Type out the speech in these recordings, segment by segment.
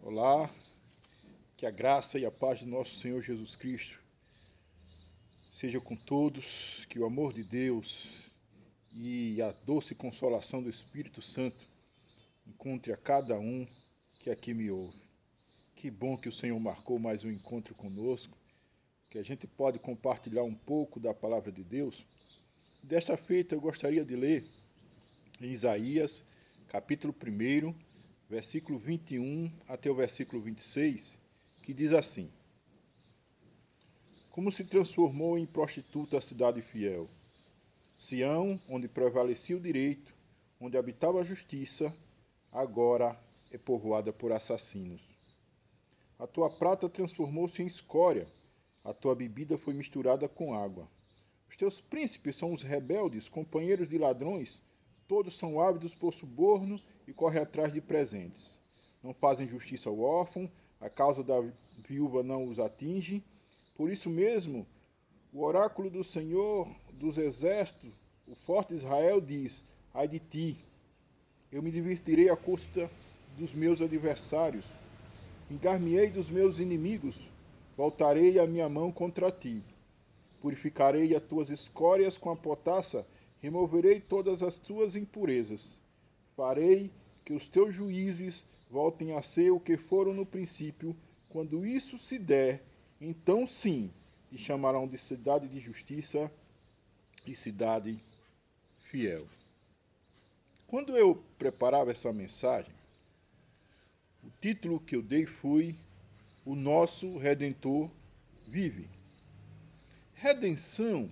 Olá, que a graça e a paz de nosso Senhor Jesus Cristo seja com todos, que o amor de Deus e a doce consolação do Espírito Santo encontre a cada um que aqui me ouve. Que bom que o Senhor marcou mais um encontro conosco, que a gente pode compartilhar um pouco da palavra de Deus. Desta feita eu gostaria de ler em Isaías, capítulo 1, versículo 21 até o versículo 26, que diz assim: Como se transformou em prostituta a cidade fiel. Sião, onde prevalecia o direito, onde habitava a justiça, agora é povoada por assassinos. A tua prata transformou-se em escória, a tua bebida foi misturada com água. Os teus príncipes são os rebeldes, companheiros de ladrões, todos são ávidos por suborno e correm atrás de presentes. Não fazem justiça ao órfão, a causa da viúva não os atinge. Por isso mesmo, o oráculo do Senhor dos Exércitos, o forte Israel, diz: Ai de ti, eu me divertirei à custa dos meus adversários. Vingar-me-ei dos meus inimigos, voltarei a minha mão contra ti. Purificarei as tuas escórias com a potassa, removerei todas as tuas impurezas. Farei que os teus juízes voltem a ser o que foram no princípio. Quando isso se der, então sim, te chamarão de cidade de justiça e cidade fiel. Quando eu preparava essa mensagem, o título que eu dei foi O Nosso Redentor Vive. Redenção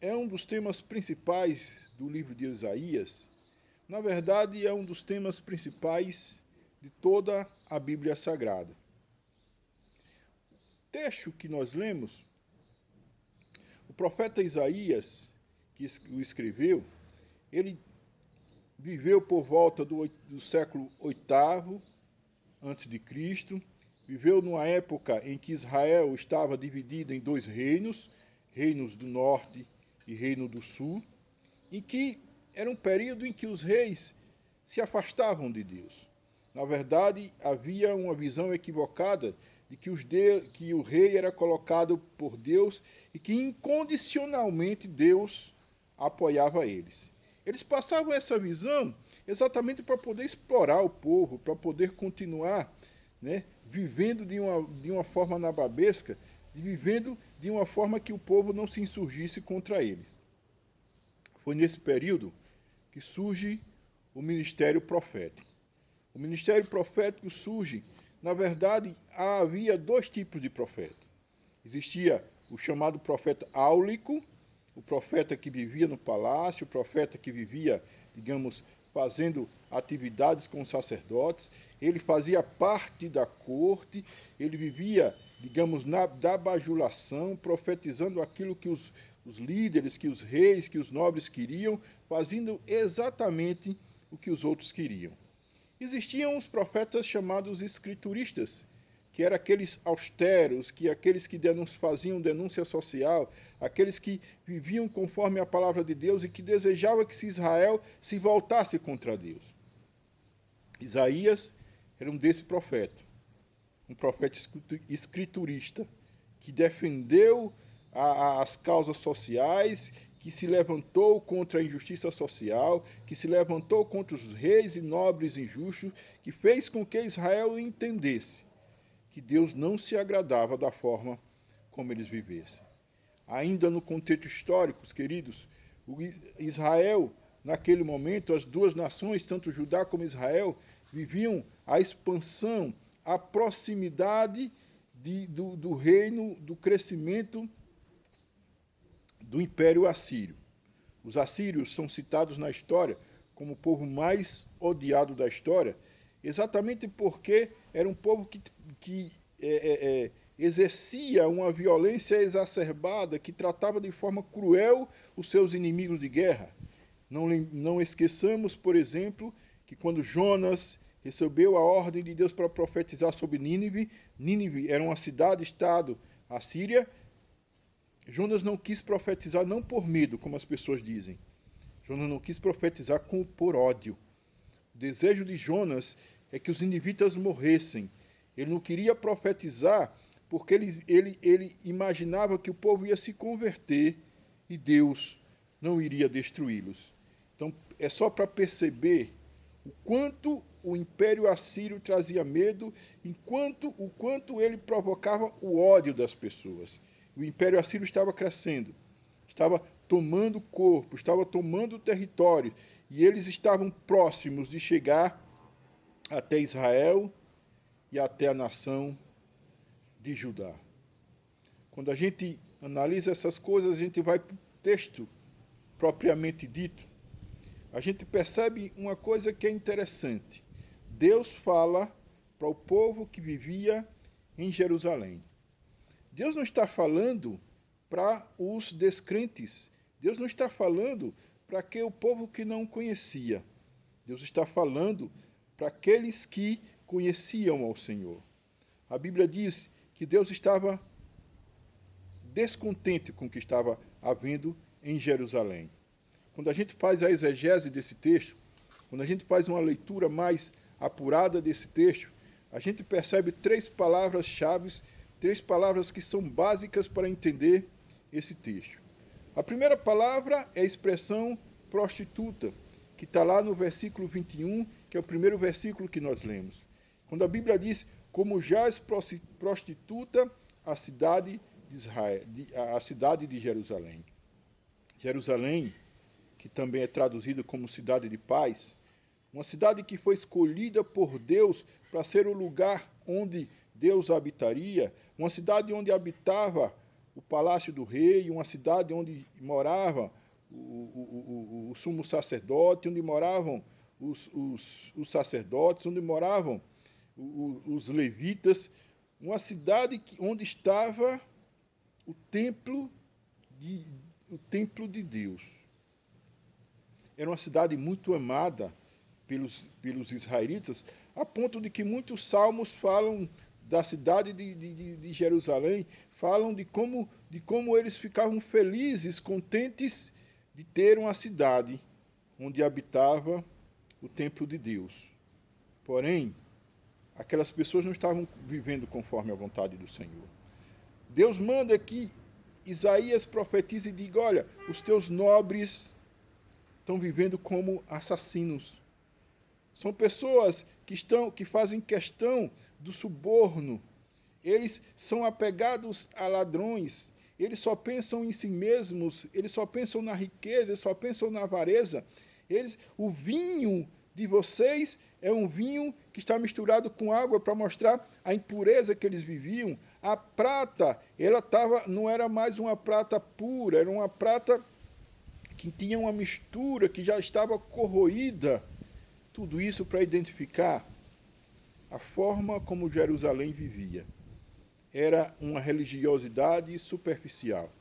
é um dos temas principais do livro de Isaías. Na verdade, é um dos temas principais de toda a Bíblia Sagrada. O texto que nós lemos, o profeta Isaías, que o escreveu, ele viveu por volta do século VIII a.C., viveu numa época em que Israel estava dividido em dois reinos, reinos do norte e reino do sul, em que era um período em que os reis se afastavam de Deus. Na verdade, havia uma visão equivocada de que o rei era colocado por Deus e que incondicionalmente Deus apoiava eles. Eles passavam essa visão exatamente para poder explorar o povo, para poder continuar, vivendo de uma forma nababesca, vivendo de uma forma que o povo não se insurgisse contra ele. Foi nesse período que surge o ministério profético. O ministério profético surge, na verdade, havia dois tipos de profeta. Existia o chamado profeta áulico, o profeta que vivia no palácio, o profeta que vivia, digamos, fazendo atividades com os sacerdotes. Ele fazia parte da corte, ele vivia, digamos, da bajulação, profetizando aquilo que os líderes, que os reis, que os nobres queriam, fazendo exatamente o que os outros queriam. Existiam os profetas chamados escrituristas, que eram aqueles austeros, aqueles que faziam denúncia social, aqueles que viviam conforme a palavra de Deus e que desejavam que Israel se voltasse contra Deus. Isaías era um desse profeta, um profeta escriturista, que defendeu as causas sociais, que se levantou contra a injustiça social, que se levantou contra os reis e nobres injustos, que fez com que Israel entendesse que Deus não se agradava da forma como eles vivessem. Ainda no contexto histórico, queridos, Israel, naquele momento, as duas nações, tanto Judá como Israel, viviam a expansão, a proximidade do reino, do crescimento do Império Assírio. Os assírios são citados na história como o povo mais odiado da história, exatamente porque era um povo que exercia uma violência exacerbada, que tratava de forma cruel os seus inimigos de guerra. Não esqueçamos, por exemplo, que quando Jonas recebeu a ordem de Deus para profetizar sobre Nínive, Nínive era uma cidade-estado assíria, Jonas não quis profetizar não por medo, como as pessoas dizem. Jonas não quis profetizar por ódio. O desejo de Jonas é que os ninivitas morressem. Ele não queria profetizar porque ele imaginava que o povo ia se converter e Deus não iria destruí-los. Então, é só para perceber o quanto o Império Assírio trazia medo, o quanto ele provocava o ódio das pessoas. O Império Assírio estava crescendo, estava tomando corpo, estava tomando território, e eles estavam próximos de chegar até Israel e até a nação de Judá. Quando a gente analisa essas coisas, a gente vai para o texto propriamente dito, a gente percebe uma coisa que é interessante. Deus fala para o povo que vivia em Jerusalém. Deus não está falando para os descrentes. Deus não está falando para o povo que não conhecia. Deus está falando para aqueles que conheciam ao Senhor. A Bíblia diz que Deus estava descontente com o que estava havendo em Jerusalém. Quando a gente faz a exegese desse texto, quando a gente faz uma leitura mais apurada desse texto, a gente percebe 3 palavras-chave, 3 palavras que são básicas para entender esse texto. A primeira palavra é a expressão prostituta, que está lá no versículo 21, que é o primeiro versículo que nós lemos. Quando a Bíblia diz, como jaz prostituta a cidade de Israel, a cidade de Jerusalém. Jerusalém, que também é traduzido como cidade de paz, uma cidade que foi escolhida por Deus para ser o lugar onde Deus habitaria, uma cidade onde habitava o palácio do rei, uma cidade onde morava o sumo sacerdote, onde moravam os sacerdotes, onde moravam os levitas, uma cidade onde estava o templo de Deus. Era uma cidade muito amada pelos israelitas, a ponto de que muitos salmos falam da cidade de Jerusalém, falam de como eles ficavam felizes, contentes de ter uma cidade onde habitava o templo de Deus. Porém, aquelas pessoas não estavam vivendo conforme a vontade do Senhor. Deus manda que Isaías profetize e diga, olha, os teus nobres estão vivendo como assassinos. São pessoas que fazem questão do suborno. Eles são apegados a ladrões. Eles só pensam em si mesmos. Eles só pensam na riqueza. Eles só pensam na avareza. O vinho de vocês é um vinho que está misturado com água para mostrar a impureza que eles viviam. A prata, não era mais uma prata pura, era uma prata que tinha uma mistura, que já estava corroída. Tudo isso para identificar a forma como Jerusalém vivia. Era uma religiosidade superficial.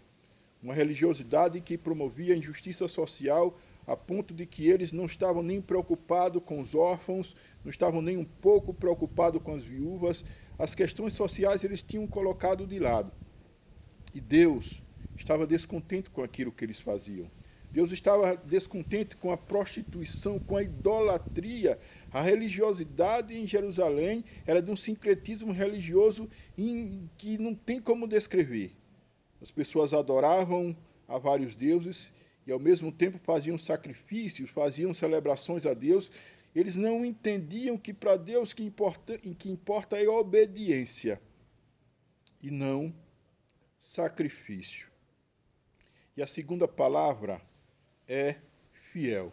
Uma religiosidade que promovia injustiça social a ponto de que eles não estavam nem preocupados com os órfãos, não estavam nem um pouco preocupados com as viúvas. As questões sociais eles tinham colocado de lado. E Deus estava descontente com aquilo que eles faziam. Deus estava descontente com a prostituição, com a idolatria. A religiosidade em Jerusalém era de um sincretismo religioso que não tem como descrever. As pessoas adoravam a vários deuses e, ao mesmo tempo, faziam sacrifícios, faziam celebrações a Deus. Eles não entendiam que para Deus o que importa é obediência e não sacrifício. E a segunda palavra é fiel.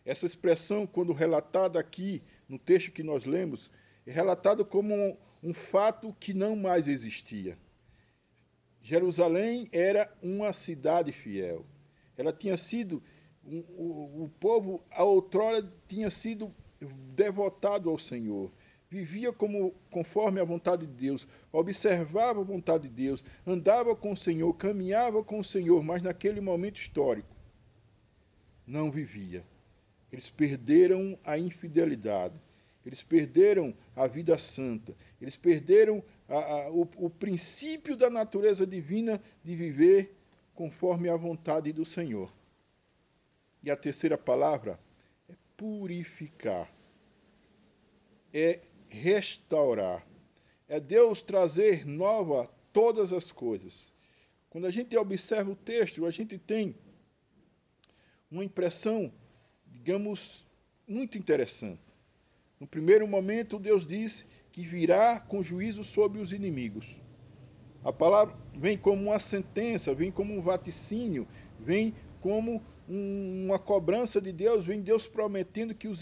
Essa expressão, quando relatada aqui no texto que nós lemos, é relatada como um fato que não mais existia. Jerusalém era uma cidade fiel. Ela tinha sido, o povo, a outrora, tinha sido devotado ao Senhor. Vivia conforme a vontade de Deus, observava a vontade de Deus, andava com o Senhor, caminhava com o Senhor, mas naquele momento histórico, não vivia. Eles perderam a infidelidade, eles perderam a vida santa, eles perderam o princípio da natureza divina de viver conforme a vontade do Senhor. E a terceira palavra é purificar. é restaurar. É Deus trazer nova todas as coisas. Quando a gente observa o texto, a gente tem uma impressão, digamos, muito interessante. No primeiro momento, Deus diz que virá com juízo sobre os inimigos. A palavra vem como uma sentença, vem como um vaticínio, vem como uma cobrança de Deus, vem Deus prometendo que os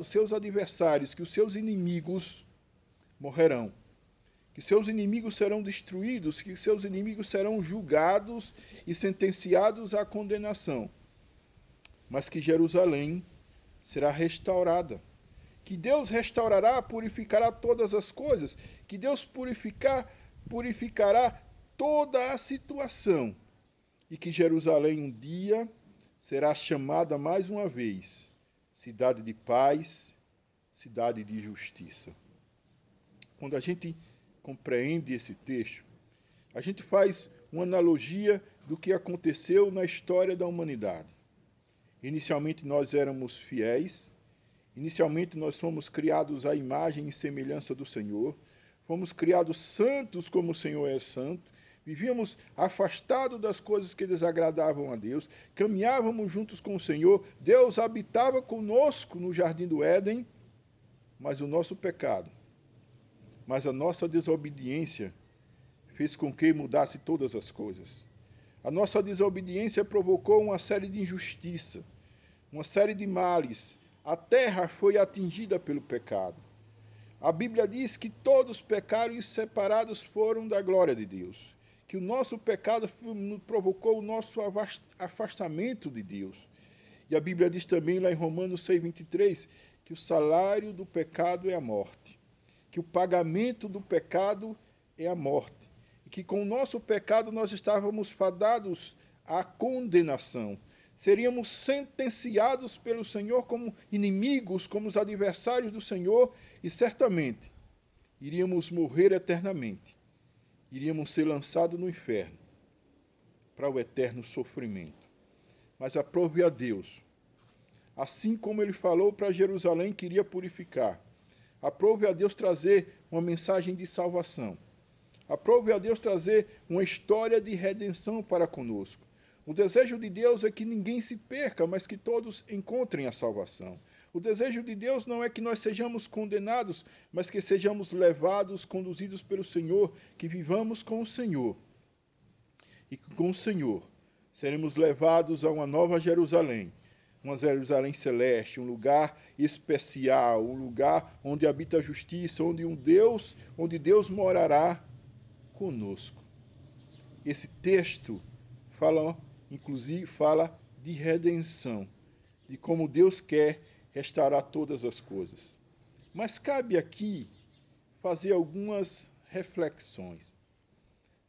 seus adversários, que os seus inimigos morrerão, que seus inimigos serão destruídos, que seus inimigos serão julgados e sentenciados à condenação, mas que Jerusalém será restaurada, que Deus restaurará, purificará todas as coisas, que Deus purificará toda a situação, e que Jerusalém um dia será chamada mais uma vez cidade de paz, cidade de justiça. Quando a gente compreende esse texto, a gente faz uma analogia do que aconteceu na história da humanidade. Inicialmente nós éramos fiéis, inicialmente nós fomos criados à imagem e semelhança do Senhor, fomos criados santos como o Senhor é santo, vivíamos afastados das coisas que desagradavam a Deus, caminhávamos juntos com o Senhor, Deus habitava conosco no jardim do Éden, mas o nosso pecado, mas a nossa desobediência fez com que mudasse todas as coisas. A nossa desobediência provocou uma série de injustiças, uma série de males. A terra foi atingida pelo pecado. A Bíblia diz que todos pecaram e separados foram da glória de Deus. Que o nosso pecado provocou o nosso afastamento de Deus. E a Bíblia diz também lá em Romanos 6,23, que o salário do pecado é a morte. Que o pagamento do pecado é a morte. E que com o nosso pecado nós estávamos fadados à condenação. Seríamos sentenciados pelo Senhor como inimigos, como os adversários do Senhor, e certamente iríamos morrer eternamente. Iríamos ser lançados no inferno para o eterno sofrimento. Mas aprove a Deus, assim como ele falou para Jerusalém que iria purificar, aprove a Deus trazer uma mensagem de salvação. Aprove a Deus trazer uma história de redenção para conosco. O desejo de Deus é que ninguém se perca, mas que todos encontrem a salvação. O desejo de Deus não é que nós sejamos condenados, mas que sejamos levados, conduzidos pelo Senhor, que vivamos com o Senhor. E que com o Senhor seremos levados a uma nova Jerusalém, uma Jerusalém celeste, um lugar especial, um lugar onde habita a justiça, onde Deus morará conosco. Esse texto fala de redenção, de como Deus quer restaurar todas as coisas. Mas cabe aqui fazer algumas reflexões.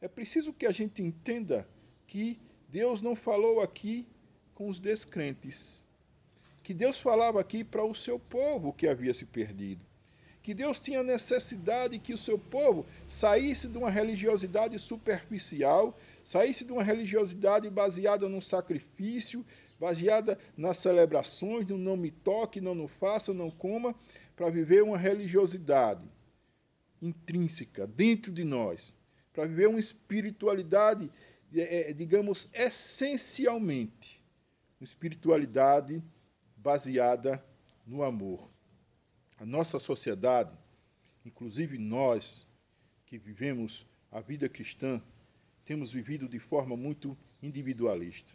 É preciso que a gente entenda que Deus não falou aqui com os descrentes, que Deus falava aqui para o seu povo que havia se perdido, que Deus tinha necessidade que o seu povo saísse de uma religiosidade superficial, saísse de uma religiosidade baseada no sacrifício, baseada nas celebrações, no não me toque, não faça, não coma, para viver uma religiosidade intrínseca dentro de nós, para viver uma espiritualidade, digamos, essencialmente, uma espiritualidade baseada no amor. A nossa sociedade, inclusive nós que vivemos a vida cristã, temos vivido de forma muito individualista.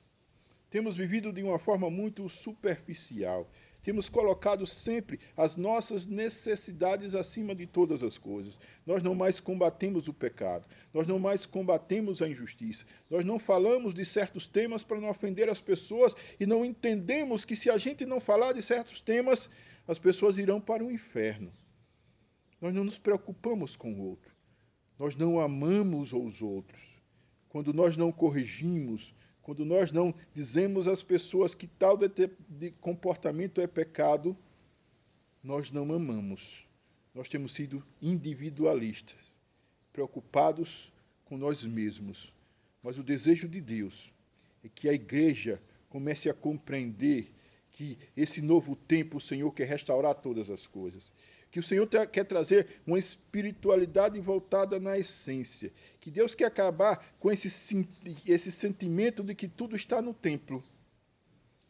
Temos vivido de uma forma muito superficial. Temos colocado sempre as nossas necessidades acima de todas as coisas. Nós não mais combatemos o pecado. Nós não mais combatemos a injustiça. Nós não falamos de certos temas para não ofender as pessoas e não entendemos que se a gente não falar de certos temas, as pessoas irão para o inferno. Nós não nos preocupamos com o outro. Nós não amamos os outros. Quando nós não corrigimos, quando nós não dizemos às pessoas que tal de comportamento é pecado, nós não amamos. Nós temos sido individualistas, preocupados com nós mesmos. Mas o desejo de Deus é que a igreja comece a compreender que esse novo tempo o Senhor quer restaurar todas as coisas. que o Senhor quer trazer uma espiritualidade voltada na essência, que Deus quer acabar com esse sentimento de que tudo está no templo.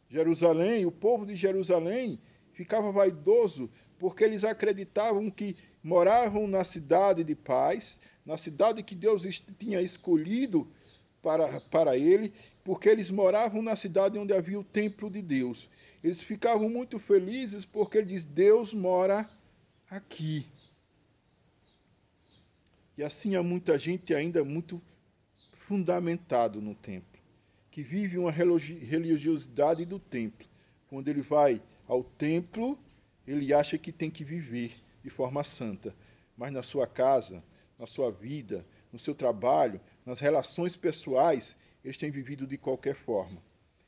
Jerusalém, o povo de Jerusalém ficava vaidoso porque eles acreditavam que moravam na cidade de paz, na cidade que Deus tinha escolhido para ele, porque eles moravam na cidade onde havia o templo de Deus. Eles ficavam muito felizes porque ele diz: Deus mora aqui. E assim há muita gente ainda muito fundamentado no templo, que vive uma religiosidade do templo. Quando ele vai ao templo, ele acha que tem que viver de forma santa. Mas na sua casa, na sua vida, no seu trabalho, nas relações pessoais, eles têm vivido de qualquer forma.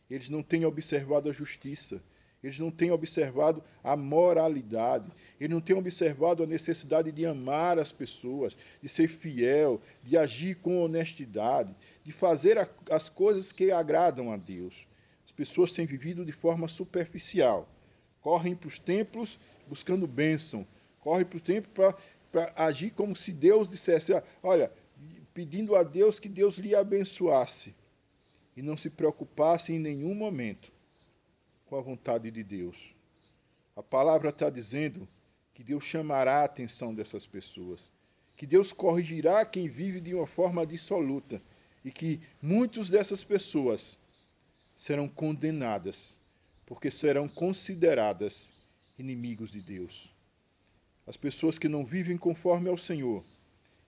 Eles não têm observado a justiça. Eles não têm observado a moralidade. Eles não têm observado a necessidade de amar as pessoas, de ser fiel, de agir com honestidade, de fazer as coisas que agradam a Deus. As pessoas têm vivido de forma superficial. Correm para os templos buscando bênção. Correm para o templo para agir como se Deus dissesse: olha, pedindo a Deus que Deus lhe abençoasse. E não se preocupasse em nenhum momento com a vontade de Deus. A palavra está dizendo que Deus chamará a atenção dessas pessoas, que Deus corrigirá quem vive de uma forma dissoluta e que muitas dessas pessoas serão condenadas, porque serão consideradas inimigos de Deus. As pessoas que não vivem conforme ao Senhor,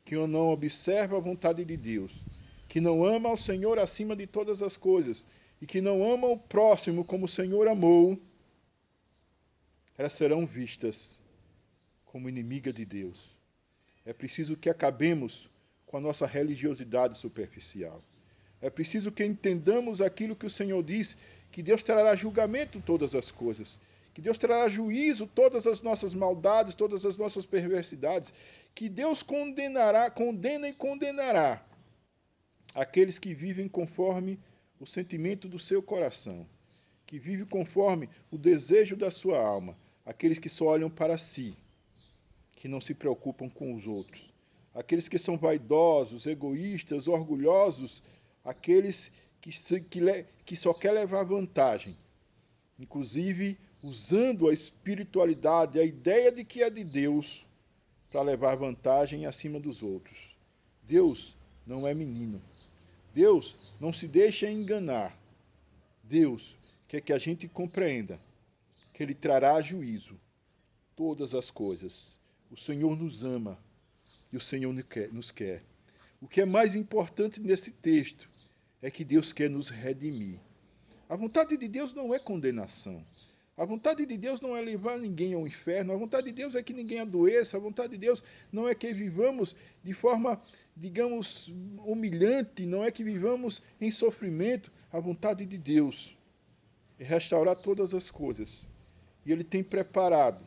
que não observam a vontade de Deus, que não amam ao Senhor acima de todas as coisas, e que não amam o próximo como o Senhor amou, elas serão vistas como inimiga de Deus. É preciso que acabemos com a nossa religiosidade superficial. É preciso que entendamos aquilo que o Senhor diz, que Deus trará julgamento em todas as coisas, que Deus trará juízo todas as nossas maldades, todas as nossas perversidades, que Deus condena e condenará aqueles que vivem conforme o sentimento do seu coração, que vive conforme o desejo da sua alma, aqueles que só olham para si, que não se preocupam com os outros, aqueles que são vaidosos, egoístas, orgulhosos, aqueles que só quer levar vantagem, inclusive usando a espiritualidade, a ideia de que é de Deus, para levar vantagem acima dos outros. Deus não é menino. Deus não se deixa enganar. Deus quer que a gente compreenda que Ele trará juízo todas as coisas. O Senhor nos ama e o Senhor nos quer. O que é mais importante nesse texto é que Deus quer nos redimir. A vontade de Deus não é condenação. A vontade de Deus não é levar ninguém ao inferno. A vontade de Deus é que ninguém adoeça. A vontade de Deus não é que vivamos de forma, digamos, humilhante. Não é que vivamos em sofrimento. A vontade de Deus é restaurar todas as coisas. E Ele tem preparado,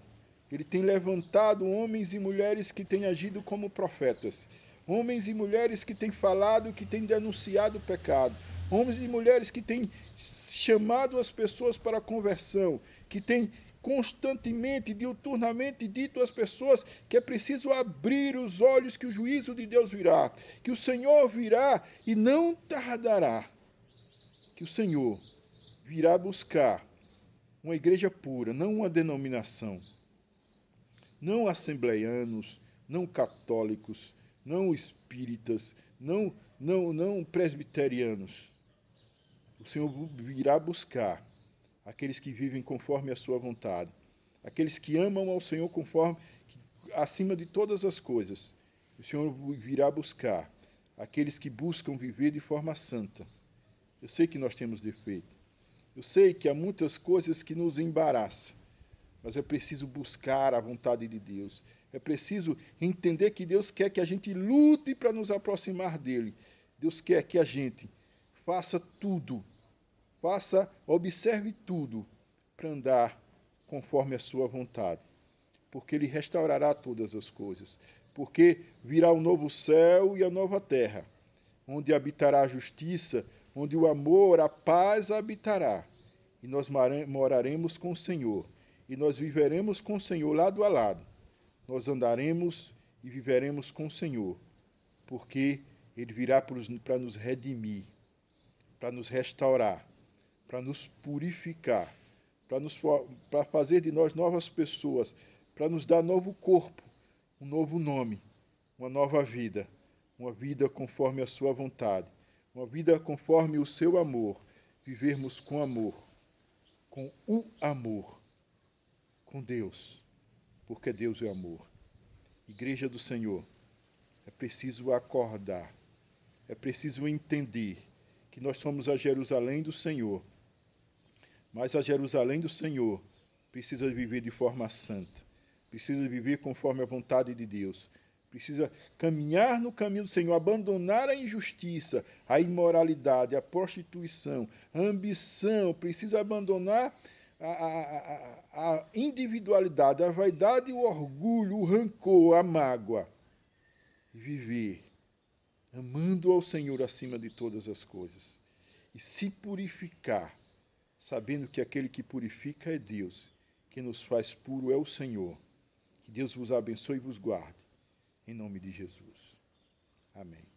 Ele tem levantado homens e mulheres que têm agido como profetas. Homens e mulheres que têm falado, que têm denunciado o pecado. Homens e mulheres que têm chamado as pessoas para a conversão, que têm constantemente, diuturnamente dito às pessoas que é preciso abrir os olhos, que o juízo de Deus virá, que o Senhor virá e não tardará, que o Senhor virá buscar uma igreja pura, não uma denominação, não assembleianos, não católicos, não espíritas, não presbiterianos. O Senhor virá buscar aqueles que vivem conforme a sua vontade, aqueles que amam ao Senhor acima de todas as coisas. O Senhor virá buscar aqueles que buscam viver de forma santa. Eu sei que nós temos defeito. Eu sei que há muitas coisas que nos embaraçam, mas é preciso buscar a vontade de Deus. É preciso entender que Deus quer que a gente lute para nos aproximar dEle. Deus quer que a gente faça tudo, observe tudo para andar conforme a sua vontade, porque Ele restaurará todas as coisas, porque virá o novo céu e a nova terra, onde habitará a justiça, onde o amor, a paz habitará, e nós moraremos com o Senhor, e nós viveremos com o Senhor lado a lado, nós andaremos e viveremos com o Senhor, porque Ele virá para nos redimir, para nos restaurar, para nos purificar, para fazer de nós novas pessoas, para nos dar novo corpo, um novo nome, uma nova vida, uma vida conforme a sua vontade, uma vida conforme o seu amor, vivermos com amor, com o amor, com Deus, porque Deus é amor. Igreja do Senhor, é preciso acordar, é preciso entender que nós somos a Jerusalém do Senhor, mas a Jerusalém do Senhor precisa viver de forma santa, precisa viver conforme a vontade de Deus, precisa caminhar no caminho do Senhor, abandonar a injustiça, a imoralidade, a prostituição, a ambição, precisa abandonar a individualidade, a vaidade, o orgulho, o rancor, a mágoa, e viver amando ao Senhor acima de todas as coisas, e se purificar, sabendo que aquele que purifica é Deus, que nos faz puro é o Senhor. Que Deus vos abençoe e vos guarde, em nome de Jesus. Amém.